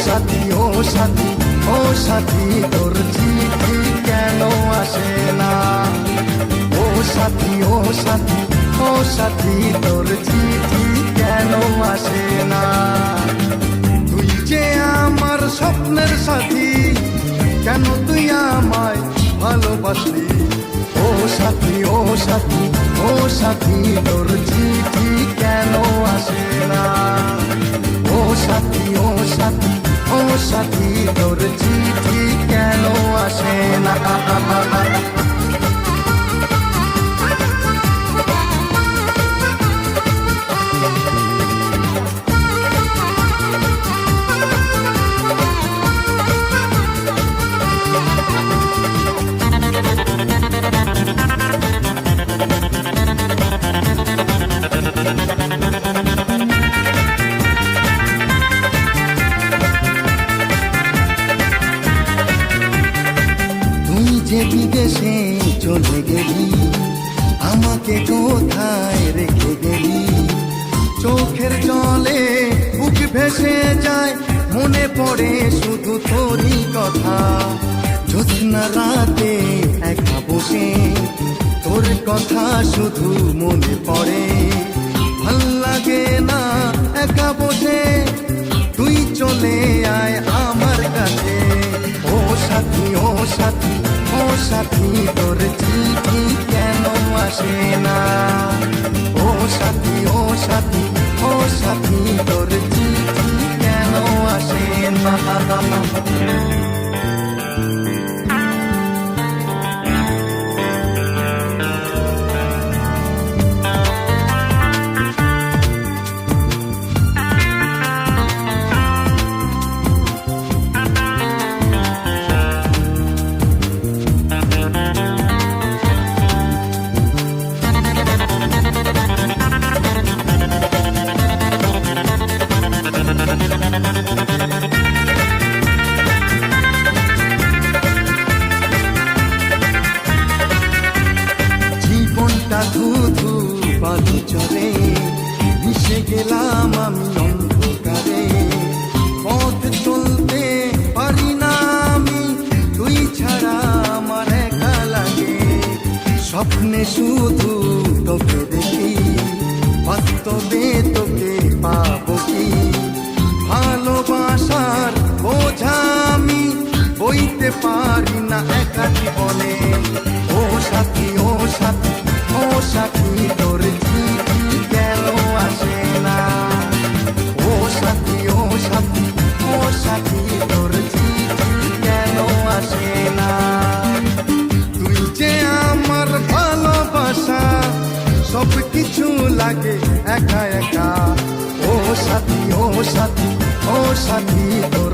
সাথী ও সাথী ও সাথী তোর চিঠি কেন আসে না? ও সাথী ও সাথী ও সাথী তোর চিঠি কেন আসে না? তুই যে আমার স্বপ্নের সাথী, কেন তুই আমায় ভালোবাসলি? ও সাথী ও সাথী ও সাথী তোর চিঠি কেন আসে না? ও সাথী ও সাথী ও সাথী তোর চিঠি কেন আসে না? যে বিদেশে চলে গেলি, আমাকে কোথায় রেখে গেলি? চোখের জলে বুক ভেসে যায়, মনে পড়ে শুধু তোরই কথা। জ্যোৎস্না রাতে একা বসে তোর কথা শুধু মনে পড়ে। ভাল লাগে না একা বসে, তুই চলে আয় আমার কাছে। ও সাথী ও সাথী ও সাথী তোর চিঠি কেন আসে না? ও সাথী ও সাথী ও সাথী তোর চিঠি কেন আসে না? ধুধু বালু চলে মিশে গেলাম আমি অন্ধকারে। পথ চলতে পারি না আমি, তুই ছাড়া আমার একা লাগে। স্বপ্নে শুধু তোকে দেখি, বাস্তবে তোকে পাবো কি? ভালোবাসার বোঝা আমি বইতে পারি না একা জীবনে। ও সাথী ও সাথী ও সাথী তোর চিঠি কেন আসে না? ও সাথী ও সাথী ও সাথী তোর চিঠি কেন আসে না? তুই যে আমার ভালোবাসা, সব কিছু লাগে একা একা। ও সাথী ও সাথী ও সাথী তোর